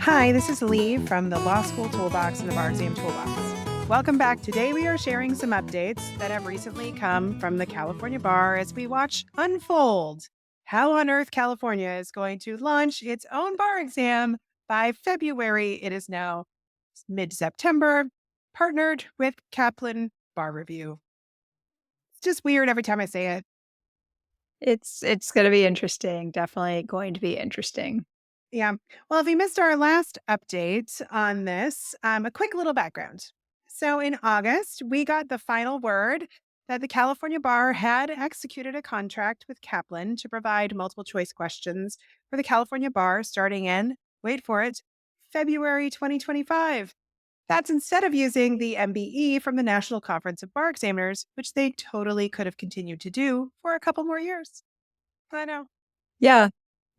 Hi, this is Lee from the Law School Toolbox and the Bar Exam Toolbox. Welcome back. Today we are sharing some updates that have recently come from the California Bar as we watch unfold how on earth California is going to launch its own bar exam by February. It is now mid-September, partnered with Kaplan Bar Review. It's just weird every time I say it. It's going to be interesting. Definitely going to be interesting. Yeah. Well, if you missed our last update on this, a quick little background. So in August, we got the final word that the California Bar had executed a contract with Kaplan to provide multiple choice questions for the California Bar starting in, wait for it, February 2025. That's instead of using the MBE from the National Conference of Bar Examiners, which they totally could have continued to do for a couple more years. I know. Yeah.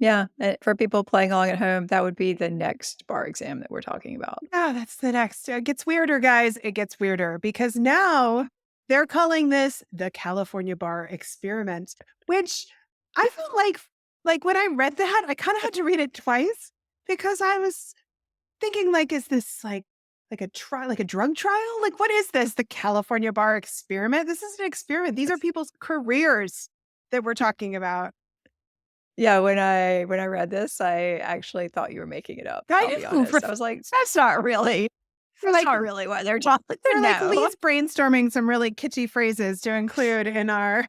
Yeah. For people playing along at home, that would be the next bar exam that we're talking about. Yeah, that's the next. It gets weirder, guys. It gets weirder because now they're calling this the California Bar Experiment, which I felt like when I read that, I kind of had to read it twice because I was thinking, like, is this like a trial, like a drug trial? Like, what is this? The California Bar Experiment? This is an experiment. These are people's careers that we're talking about. Yeah, when I read this, I actually thought you were making it up. I I'll be know. honest. I was like, that's not really what they're talking about. They're like Lee's brainstorming some really kitschy phrases to include in our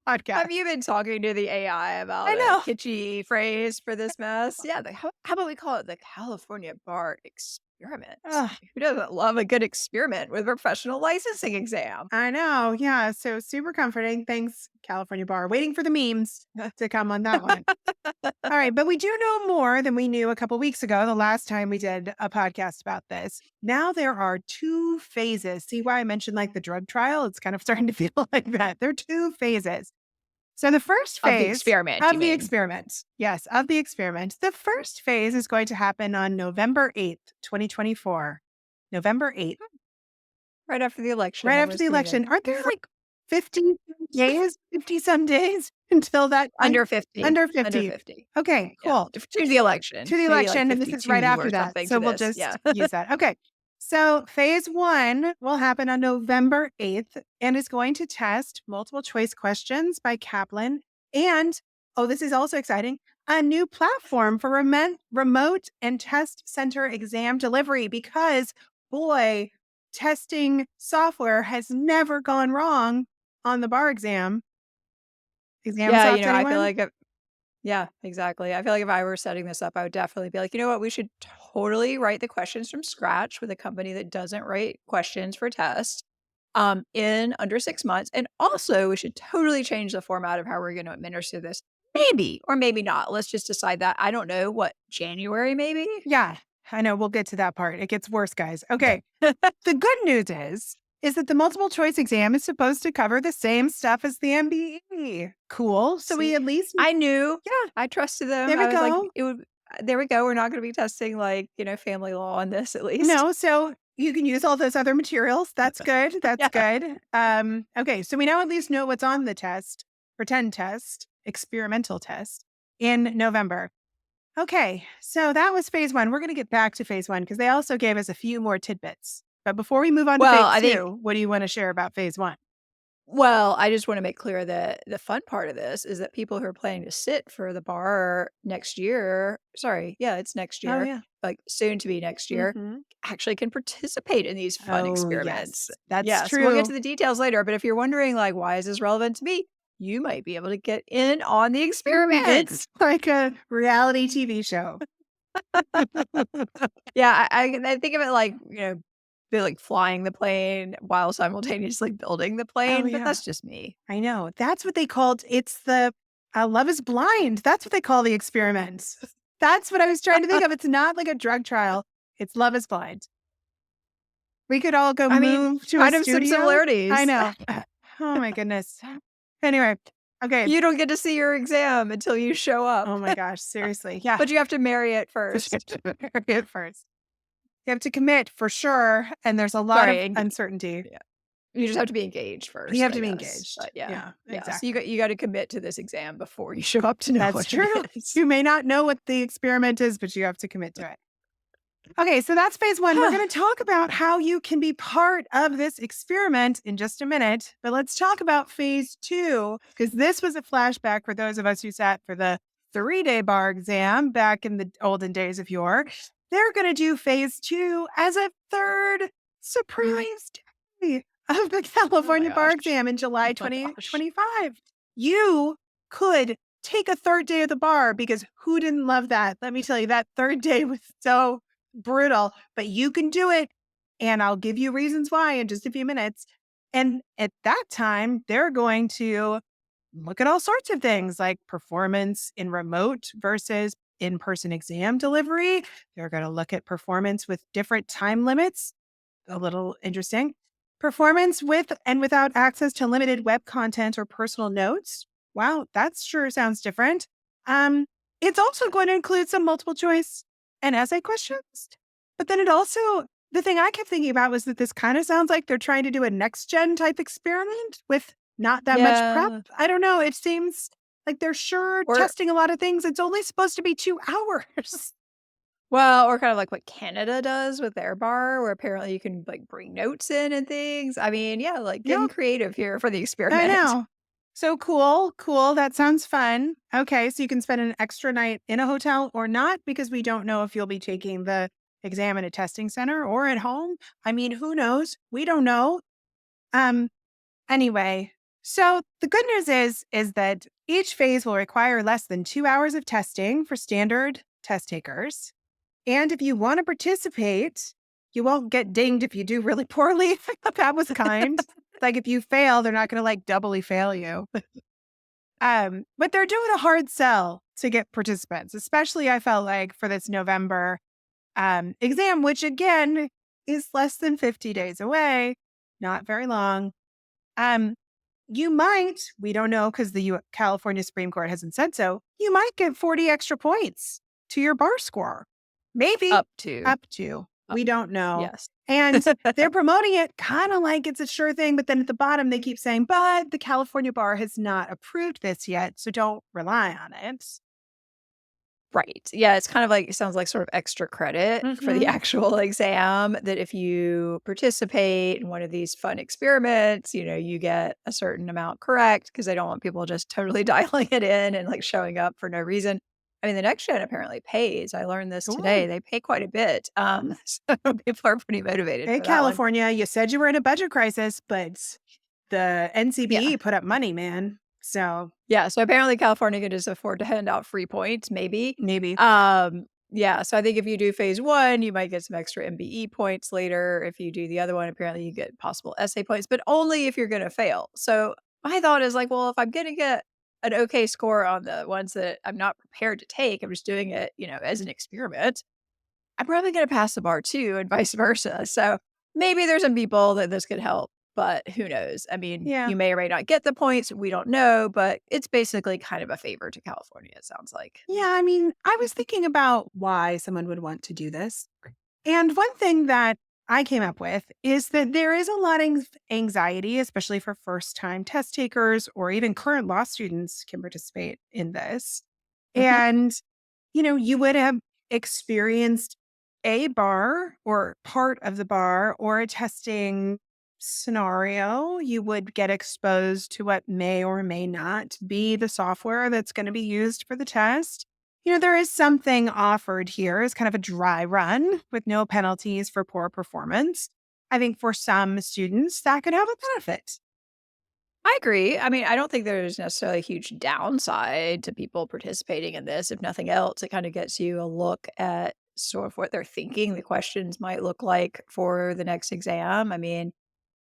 podcast. Have you been talking to the AI about I know. a kitschy phrase for this mess? Yeah, how about we call it the California Bar Experiment? Ugh. Who doesn't love a good experiment with a professional licensing exam? I know. Yeah. So super comforting. Thanks, California Bar. Waiting for the memes to come on that one. All right. But we do know more than we knew a couple weeks ago, the last time we did a podcast about this. Now there are two phases. See why I mentioned like the drug trial? It's kind of starting to feel like that. There are two phases. So the first phase Of the experiment, of you the mean? experiment. Yes, of the experiment. The first phase is going to happen on November 8th, 2024. November 8th. Right after the election. Right after the election. Aren't there like 50 days, 50 some days until that time? Under 50. Under 50. Under 50. Okay, cool. Yeah. To the election. To the Maybe election, like and this is right 52 after or that. something So to we'll this. just use that. Okay. So phase 1 will happen on November 8th and is going to test multiple choice questions by Kaplan and, oh, this is also exciting, a new platform for remote and test center exam delivery because, boy, testing software has never gone wrong on the bar exam. Yeah, I feel like yeah, exactly. I feel like if I were setting this up, I would definitely be like, you know what, we should totally write the questions from scratch with a company that doesn't write questions for tests in under 6 months. And also we should totally change the format of how we're going to administer this. Maybe, or maybe not. Let's just decide that. I don't know. What, January maybe? Yeah, I know. We'll get to that part. It gets worse, guys. Okay. The good news is that the multiple choice exam is supposed to cover the same stuff as the MBE. Cool. So we at least I knew. Yeah. I trusted them. There we I was like, go. it would. There we go. We're not going to be testing like family law on this at least. No, so you can use all those other materials. That's good. That's good. Okay, so we now at least know what's on the test, pretend test, experimental test in November. Okay, so that was phase 1. We're going to get back to phase 1 because they also gave us a few more tidbits. But before we move on to phase 2, what do you want to share about phase 1? Well, I just want to make clear that the fun part of this is that people who are planning to sit for the bar next year, it's next year, Oh, yeah. like soon to be next year, actually can participate in these fun experiments. Yes, that's true. So we'll get to the details later. But if you're wondering, like, why is this relevant to me? You might be able to get in on the experiment. It's like a reality TV show. Yeah, I think of it like, they're like flying the plane while simultaneously building the plane, but that's just me. I know. That's what they called it's the Love is Blind. That's what they call the experiments. That's what I was trying to think of. It's not like a drug trial. It's Love is Blind. We could all go move to kind a of studio. some similarities. I know. Oh my goodness. Anyway, okay. You don't get to see your exam until you show up. Oh my gosh, seriously. Yeah. But you have to marry it first. You have to commit for sure. And there's a lot of uncertainty. Yeah. You just have to be engaged first. You have to be engaged. But yeah, exactly. So you got to commit to this exam before you show up to know. That's true. You may not know what the experiment is, but you have to commit to it. Okay, so that's phase one. We're going to talk about how you can be part of this experiment in just a minute, but let's talk about phase two, because this was a flashback for those of us who sat for the 3-day bar exam back in the olden days of yore. They're going to do phase two as a third surprise day of the Oh my California bar gosh. exam in July Oh my gosh. 2025. You could take a third day of the bar because who didn't love that? Let me tell you, that third day was so brutal, but you can do it. And I'll give you reasons why in just a few minutes. And at that time, they're going to look at all sorts of things like performance in remote versus in person exam delivery. They're going to look at performance with different time limits. A little interesting. Performance with and without access to limited web content or personal notes. Wow, that sure sounds different. Um, it's also going to include some multiple choice and essay questions. But then it also, the thing I kept thinking about was that this kind of sounds like they're trying to do a next gen type experiment with not that much prep. Yeah. I don't know. It seems like they're sure Or testing a lot of things. It's only supposed to be 2 hours. well, or kind of like what Canada does with their bar, where apparently you can, like, bring notes in and things. I mean, yeah, like, getting Yep, creative here for the I experiment. know. So cool, cool. That sounds fun. Okay, so you can spend an extra night in a hotel or not because we don't know if you'll be taking the exam in a testing center or at home. I mean, who knows? We don't know. Um anyway, so the good news is that each phase will require less than 2 hours of testing for standard test takers. And if you want to participate, you won't get dinged if you do really poorly. That was kind. Like if you fail, they're not going to like doubly fail you. But they're doing a hard sell to get participants, especially I felt like for this November exam, which again is less than 50 days away, not very long. Um, you might, we don't know because the California Supreme Court hasn't said so, you might get 40 extra points to your bar score. Maybe Up to. up to. Up We don't know. yes. And they're promoting it kind of like it's a sure thing. But then at the bottom, they keep saying, but the California bar has not approved this yet. So don't rely on it. Right. Yeah, it's kind of like it sounds like sort of extra credit for the Hmm. actual exam that if you participate in one of these fun experiments, you get a certain amount correct because they don't want people just totally dialing it in and like showing up for no reason. I mean, the next gen apparently pays. I learned this today. Ooh. They pay quite a bit. So people are pretty motivated Hey, for that one. California, you said you were in a budget crisis, but the Yeah. NCBE put up money, man. So Yeah, so apparently California can just afford to hand out free points, maybe. maybe. Yeah, so I think if you do phase 1, you might get some extra MBE points later. If you do the other one, apparently you get possible essay points, but only if you're gonna fail. So my thought is like, well, if I'm gonna get an okay score on the ones that I'm not prepared to take, I'm just doing it, as an experiment, I'm probably gonna pass the bar too and vice versa. So maybe there's some people that this could help, but who knows? I mean, Yeah. you may or may not get the points. We don't know, but it's basically kind of a favor to California, it sounds like. Yeah. I mean, I was thinking about why someone would want to do this. And one thing that I came up with is that there is a lot of anxiety, especially for first time test takers or even current law students can participate in this. Mhm. And, you would have experienced a bar or part of the bar or a testing scenario. You would get exposed to what may or may not be the software that's going to be used for the test. There is something offered here as kind of a dry run with no penalties for poor performance. I think for some students, that could have a benefit. I agree. I mean, I don't think there's necessarily a huge downside to people participating in this. If nothing else, it kind of gets you a look at sort of what they're thinking the questions might look like for the next exam. I mean,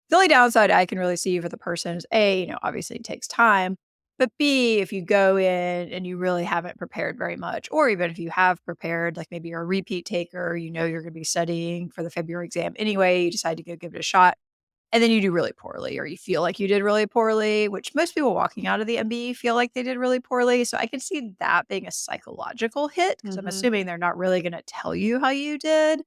the only downside I can really see for the person is A, obviously it takes time. But B, if you go in and you really haven't prepared very much, or even if you have prepared, like maybe you're a repeat taker, you're going to be studying for the February exam anyway, you decide to go give it a shot, and then you do really poorly, or you feel like you did really poorly, which most people walking out of the MBE feel like they did really poorly. So I can see that being a psychological hit because I'm Hmm. assuming they're not really going to tell you how you did.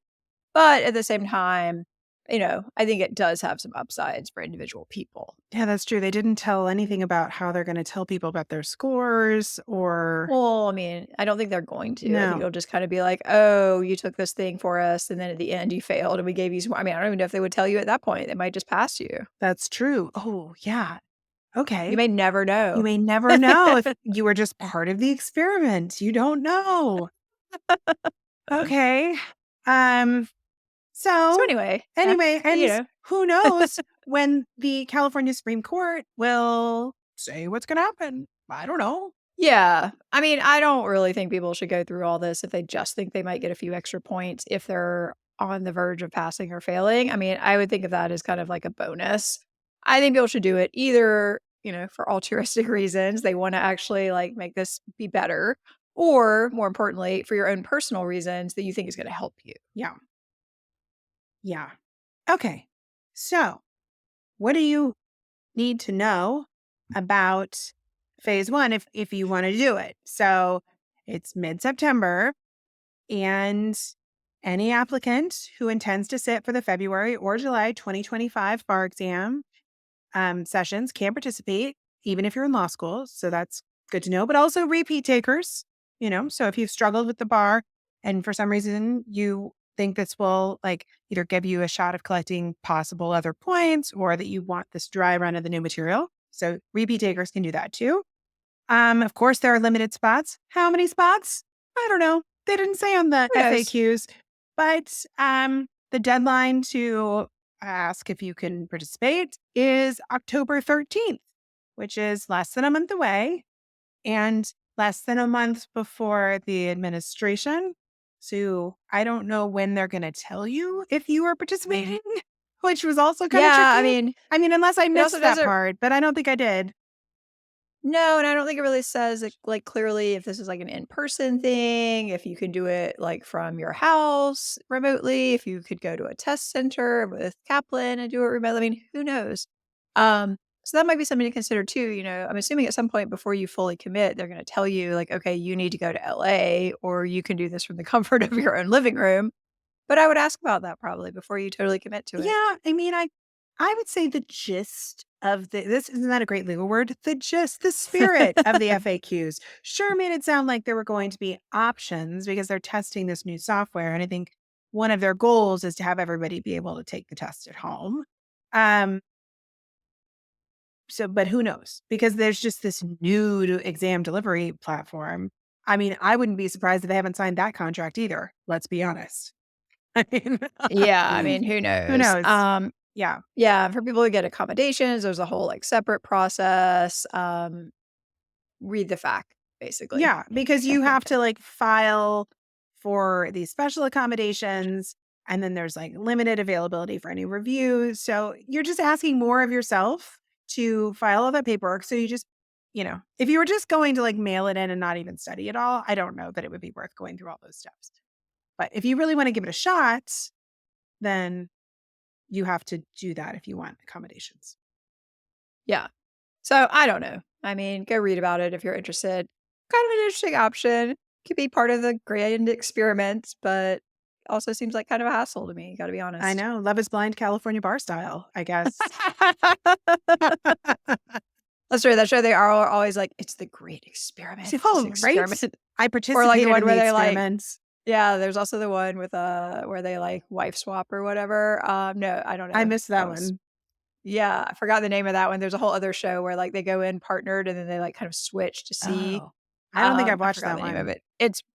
But at the same time, I think it does have some upsides for individual people. Yeah, that's true. They didn't tell anything about how they're gonna tell people about their scores or Well, I mean, I don't think they're going to. I think no, it'll just kind of be like, "Oh, you took this thing for us, and then at the end you failed, and we gave you some." I mean, I don't even know if they would tell you at that point. They might just pass you. that's true. Oh, yeah. You Okay. may never You know. may never know if you were just part of the experiment. You don't know. Okay. Um, So so anyway, anyway, you and know, who knows when the California Supreme Court will say what's gonna happen. I don't know. yeah. I mean, I don't really think people should go through all this if they just think they might get a few extra points if they're on the verge of passing or failing. I mean, I would think of that as kind of like a bonus. I think people should do it either, for altruistic reasons, they want to actually like make this be better, or more importantly, for your own personal reasons that you think is going to help you. Yeah. Yeah. Okay. So what do you need to know about phase one if you want to do it? So it's mid-September. And any applicant who intends to sit for the February or July 2025 bar exam sessions can participate, even if you're in law school. So that's good to know. But also repeat takers, so if you've struggled with the bar and for some reason you think this will like either give you a shot of collecting possible other points or that you want this dry run of the new material. So repeat takers can do that too. Of course, there are limited spots. How many spots? I don't know. They didn't say on the Who knows? FAQs, but the deadline to ask if you can participate is October 13th, which is less than a month away and less than a month before the administration. So I don't know when they're going to tell you if you are participating, which was also kind of Yeah, I tricky. mean, I mean, unless I it also missed that doesn't. part, but I don't think I did. No, and I don't think it really says, like, clearly if this is, like, an in-person thing, if you can do it, like, from your house remotely, if you could go to a test center with Kaplan and do it remotely. I mean, who knows? So that might be something to consider too, I'm assuming at some point before you fully commit, they're gonna tell you, like, "Okay, you need to go to LA, or you can do this from the comfort of your own living room." But I would ask about that probably before you totally commit to it. Yeah, I mean, I would say the gist of this isn't that a great legal word? The gist, the spirit of the FAQs sure made it sound like there were going to be options because they're testing this new software. And I think one of their goals is to have everybody be able to take the test at home. Um, but who knows? Because there's just this new exam delivery platform. I mean, I wouldn't be surprised if they haven't signed that contract either. Let's be honest. I mean, Yeah, I mean, who who knows? knows? Yeah. Yeah, for people who get accommodations, there's a whole, like, separate process, read the FAQ, basically. Yeah, because you have to like file for these special accommodations and then there's like limited availability for any reviews. So you're just asking more of yourself to file all that paperwork. So you just, if you were just going to like mail it in and not even study at all, I don't know that it would be worth going through all those steps. But if you really want to give it a shot, then you have to do that if you want accommodations. Yeah. So, I don't know. I mean, go read about it if you're interested. Kind of an interesting option. Could be part of the grand experiment, but also seems like kind of a hassle to me, gotta be I honest. know. Love is blind California bar style, I guess. That's right, that show they are always like, "It's the great experiment, this Oh, right? experiment." I Or like the participated one in where the they like experiments. yeah, there's also the one with, where they, like, wife swap or whatever. No, I don't I know. missed I that was one. Yeah, I forgot the name of that one. There's a whole other show where, like, they go in partnered and then they, like, kind of switch to see. Oh, I don't think I've I watched forgot that the name of one. it.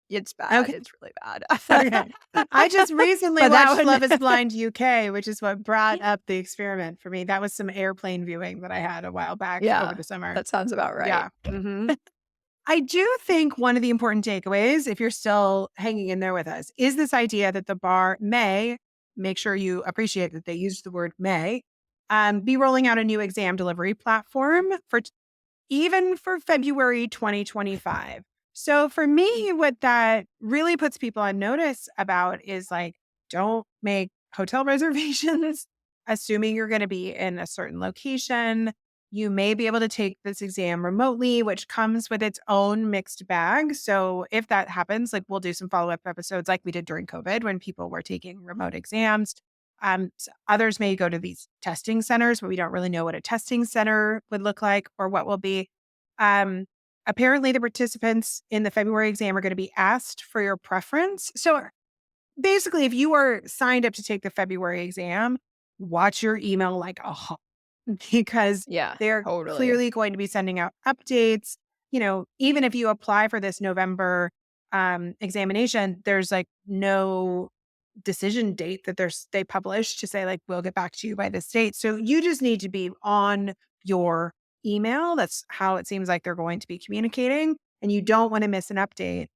It's bad, Okay, it's really bad. okay. I just recently But that watched one Love is Blind UK, which is what brought up the experiment for me. That was some airplane viewing that I had a while back over yeah, the summer. that sounds about right. Yeah. I do think one of the important takeaways, if you're still hanging in there with us, is this idea that the bar may, make sure you appreciate that they used the word may, be rolling out a new exam delivery platform for even for February 2025. So for me, what that really puts people on notice about is like, don't make hotel reservations, assuming you're going to be in a certain location. You may be able to take this exam remotely, which comes with its own mixed bag. So if that happens, like we'll do some follow up episodes like we did during COVID when people were taking remote exams. Others may go to these testing centers, but we don't really know what a testing center would look like or what will be. Um, Apparently, the participants in the February exam are going to be asked for your preference. So basically, if you are signed up to take the February exam, watch your email like a hawk because Yeah, they're totally. clearly going to be sending out updates. Even if you apply for this November examination, there's like no decision date that they publish to say like we'll get back to you by this date. So you just need to be on your email. That's how it seems like they're going to be communicating, and you don't want to miss an update,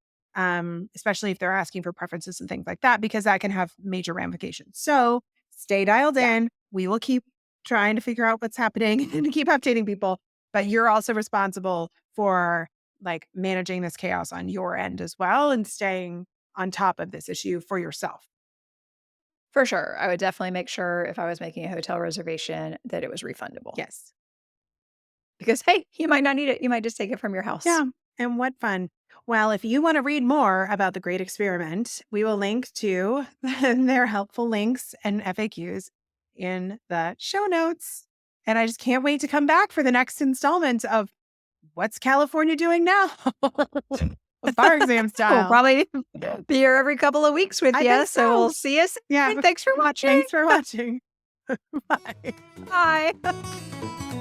especially if they're asking for preferences and things like that, because that can have major ramifications. So stay dialed Yeah, in. We will keep trying to figure out what's happening and keep updating people, but you're also responsible for like managing this chaos on your end as well and staying on top of this issue for yourself. for sure. I would definitely make sure if I was making a hotel reservation that it was refundable. Yes. Because, hey, you might not need it. You might just take it from your house. Yeah. And what fun. Well, if you want to read more about the Great Experiment, we will link to their helpful links and FAQs in the show notes. And I just can't wait to come back for the next installment of What's California Doing Now? Bar exam We'll style. probably be here every couple of weeks with I you. think So so. we'll see you Yeah. soon. Thanks for watching. Thanks for watching. Bye. Bye.